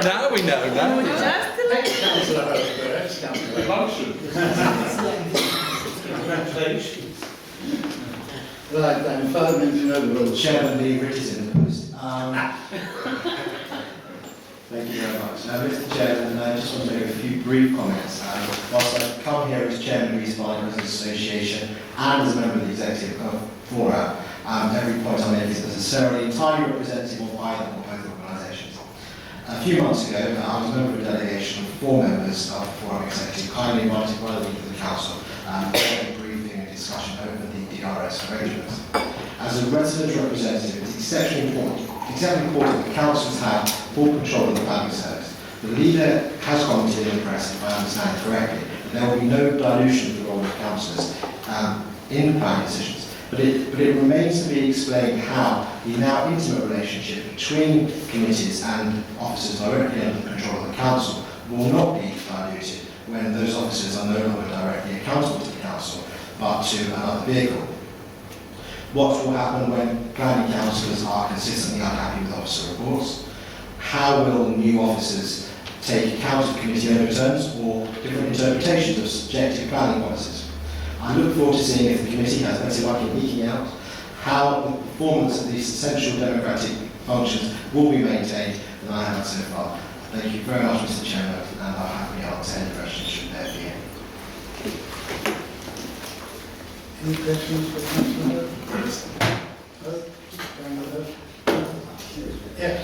Now we know. Now we know. Councillor Hope, Motion. Congratulations. right, I'm 5 minutes in overrules. Chairman, the writ is in the post. Thank you very much. Mr. Chairman, I just want to make a few brief comments. Whilst I've come here as Chairman of the East Midlands Business Association and as a member of the Executive Forum, every point I make is necessarily entirely representative of either or both organisations. A few months ago, I was a member of a delegation of 4 members of the Forum Executive, kindly invited by the Leader of the Council for a briefing and discussion over the DRS arrangements. As a resident representative, it's exceptionally important that the councils have full control of the planning service. The leader has commented in the press, if I understand it correctly, that there will be no dilution of the role of councillors in planning decisions. But it remains to be explained how the now intimate relationship between committees and officers directly under the control of the council will not be diluted when those officers are no longer directly accountable to the council, but to another vehicle. What will happen when planning councillors are consistently unhappy with officer reports? How will new officers take account of committee overturns or different interpretations of subjective planning policies? I look forward to seeing if the committee has better luck in leaking out how the performance of these essential democratic functions will be maintained than I have had so far. Thank you very much, Mr. Chairman, and I'll happily answer any questions should there be any. Any questions for Councillor Hope? Yeah,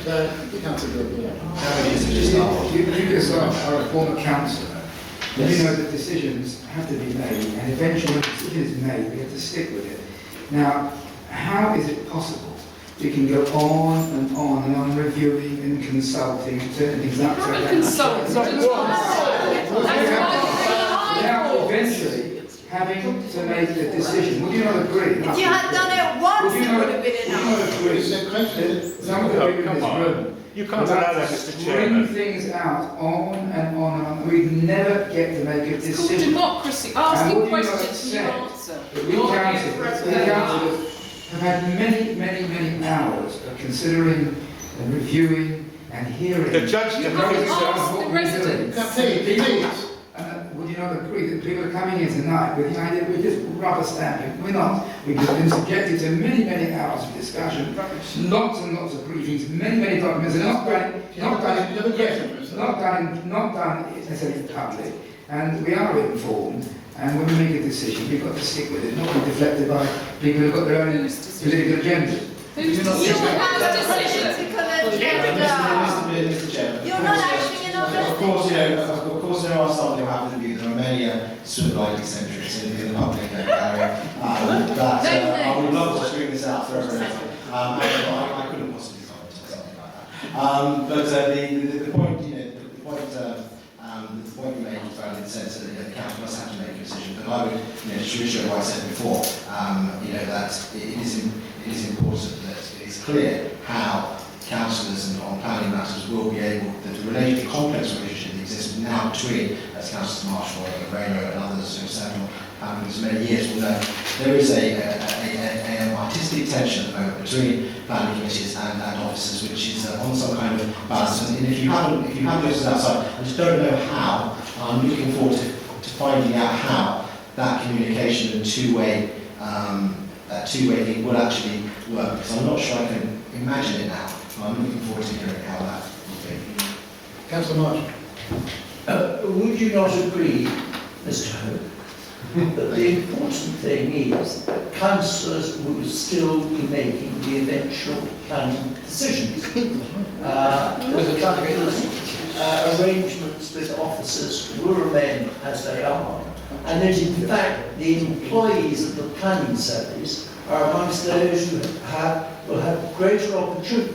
Councillor Hope. You yourself are a former councillor. Yes. You know that decisions have to be made, and eventually when a decision is made, we have to stick with it. Now, how is it possible we can go on and on reviewing and consulting certain things up to without eventually having to make a decision? Would you not agree? If you had done it once, it would have been enough. Would you not agree? Some of the people in this room, You can't allow that, Mr. Chairman. bring things out on and on and on. We'd never get to make a It's decision. called democracy. And Asking would you not questions, you accept answer. that we councillors have had many hours of considering and reviewing and hearing. The judge You can haven't raise asked that. the residents. Please. Would you not agree that people are coming here tonight with the idea we're just rubber stamping? We're not. We've been subjected to many hours of discussion, lots and lots of briefings, many documents, and not done necessarily in public. And we are informed, and when we make a decision, we've got to stick with it, not be deflected by people who've got their own political agendas. Who's You decision? have political agenda. Mr. Chairman. You're not acting in our Of course, of course, there are some who have the view. There are many sort of like eccentrics in the public area that I would love to screen this out for everyone. I couldn't possibly comment on something like that. But the point, the point you make is valid in the sense that the council must have to make a decision. But I would, just reiterate what I said before. That it is important that it is clear how councillors and on planning matters will be able, that the complex relationship that exists now between, as Councillor Marshall and Rayner and others who have sat on planning for many years will know, there is an artistic tension at the moment between planning committees and officers, which is on some kind of balance. And if you haven't listened outside, I just don't know how. I'm looking forward to finding out how that communication and two-way thing will actually work, because I'm not sure I can imagine it now. I'm looking forward to hearing how that will be. Councillor Marshall. Would you not agree, Mr Hope, that the important thing is that councillors will still be making the eventual planning decisions? Arrangements with officers will remain as they are, and that in fact the employees of the planning service are amongst those who will have greater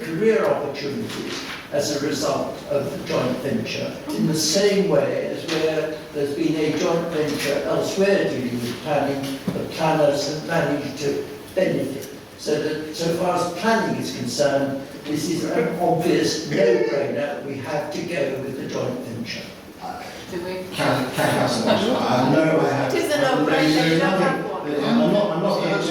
career opportunities as a result of the joint venture, in the same way as where there's been a joint venture elsewhere dealing with planning, the planners have managed to benefit. So that, so far as planning is concerned, this is an obvious no-brainer. We have to go with the joint venture. Do we? Councillor Marshall, no, I have. It is a no-brainer, you don't have one. I'm not here to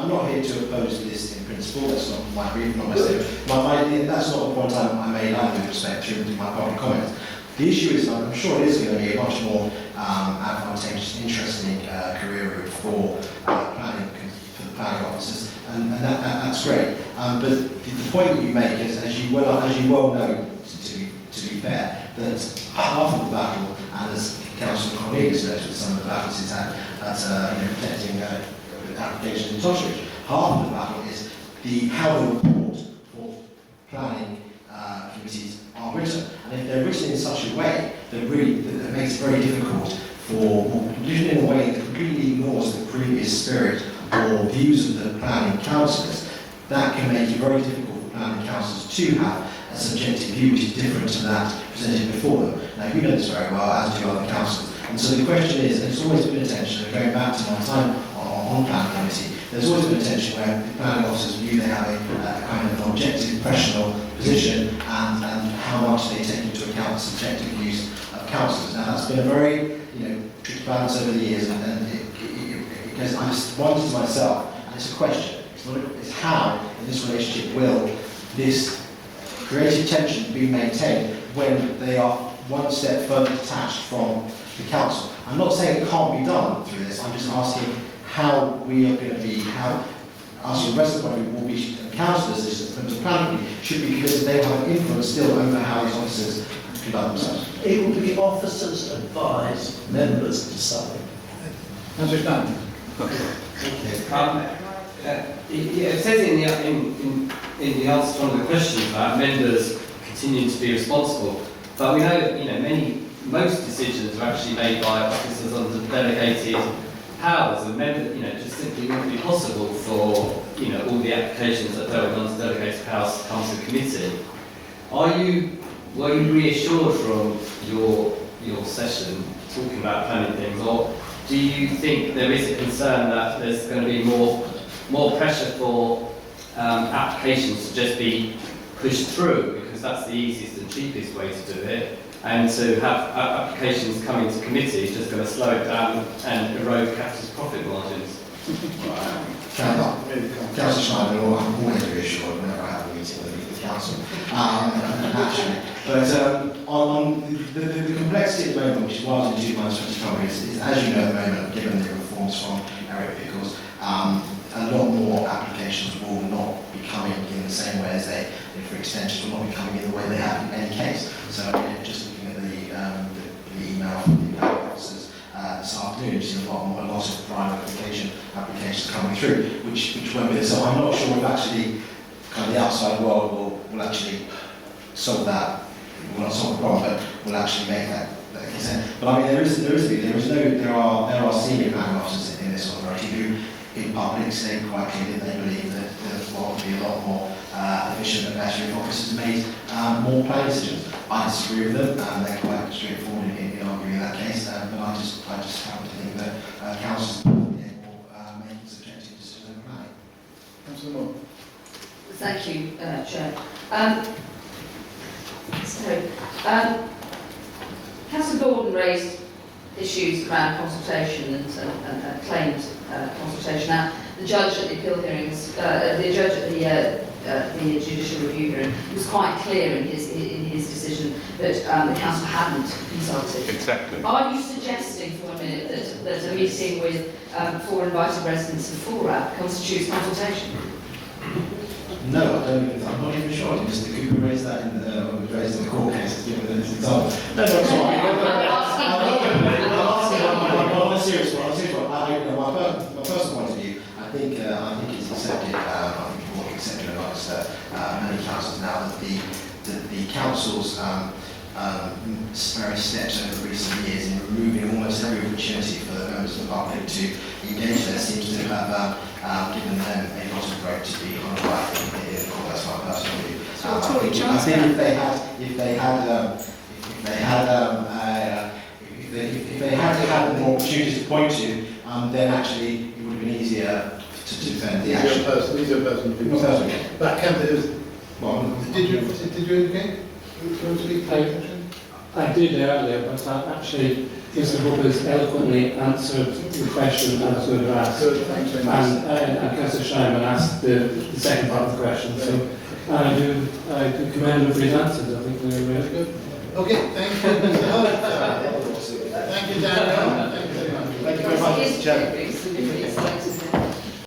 I'm not here to oppose this in principle, that's not my brief, not necessarily. That's not the point I made either with respect to my public comments. The issue is, I'm sure it is going to be a much more advantageous, interesting career route for planning, for the planning officers, and that's great. But the point that you make is, as you well know, to be fair, that half of the battle, and as Councillor Cornelius knows with some of the battles he's had at protecting applications in Tosbridge, half of the battle is how the report for planning committees are written. And if they're written in such a way that makes it very difficult written in a way that completely ignores the previous spirit or views of the planning councillors, that can make it very difficult for planning councillors to have a subjective view which is different to that presented before them. Now, you know this very well, as do other councillors. And so the question is, and it's always been a tension, and going back to my time on planning committee, there's always been a tension where the planning officers view they have a kind of an objective, professional position, and how much they take into account the subjective views of councillors. Now, that's been a very tricky balance over the years, and it goes, I just wonder to myself, and it's a question, it's how in this relationship will this creative tension be maintained when they are one step further detached from the council. I'm not saying it can't be done through this, I'm just asking how we are going to be, how us the rest of the body will be, councillors, in terms of planning, should be because they have an influence still over how these officers conduct themselves. It will be officers advise, members decide. Councillor Stanley. It says in the answer to one of the questions about members continuing to be responsible, but we know most decisions are actually made by officers under delegated powers, and members, just simply wouldn't be possible for all the applications that go on to delegated powers to come to the committee. Were you reassured from your session talking about planning things, or do you think there is a concern that there's going to be more pressure for applications to just be pushed through, because that's the easiest and cheapest way to do it, and to have applications coming to committee is just going to slow it down and erode capital's profit margins? Councillor Schneider, I'm always reassured whenever I have a meeting with the council, naturally. But on the complexity at the moment, which is why I was in 2 months to cover, is, as you know at the moment, given the reforms from Eric Pickles, a lot more applications will not be coming in the same way as they, for extensions, will not be coming in the way they have in any case. So just looking at the email from the officers this afternoon, you've seen a lot of private applications coming through, which won't be. So I'm not sure if actually kind of the outside world will actually solve that. Will not solve the problem, but will actually make that consent. But I mean, there are senior planning officers in this authority who, in public, say quite clearly that they believe that the world would be a lot more efficient and better if officers made more planning decisions. I disagree with them, and they're quite straightforward in arguing that case. But I just happen to think that councils will make subjective decisions in planning. Councillor Moore. Thank you, Chair. Councillor Gordon raised issues around consultation and claimed consultation. Now, the judge at the appeal hearings, the judge at the judicial review hearing was quite clear in his decision that the council hadn't consulted. Exactly. Are you suggesting for a minute that a meeting with 4 invited residents of Fora constitutes consultation? No, I'm not even sure. Mr. Cooper raised that in the court case, given this example. No, it's all right. On a serious one, my personal point of view, I think it's accepted. I think more accepted amongst many councils now that the council's various steps over recent years in removing almost every opportunity for the members of the public to engage there seems to have given them a lot of rope to be on the right in the court. That's my personal view. I think if they had more opportunities to point to, then actually it would have been easier to defend the action. These are personal Personally. That candidate was. Well, Did you indicate? You want to be paying attention? I did earlier, but actually Mr Hope has eloquently answered the question I was going to ask. Good, thanks very much. And Councillor Schreiman asked the second part of the question. So I do commend him for his answers. I think they were really good. Okay, thank you, Mr Hope. Thank you, Daniel. Thank you very much. Thank you very much, Mr Chairman. It's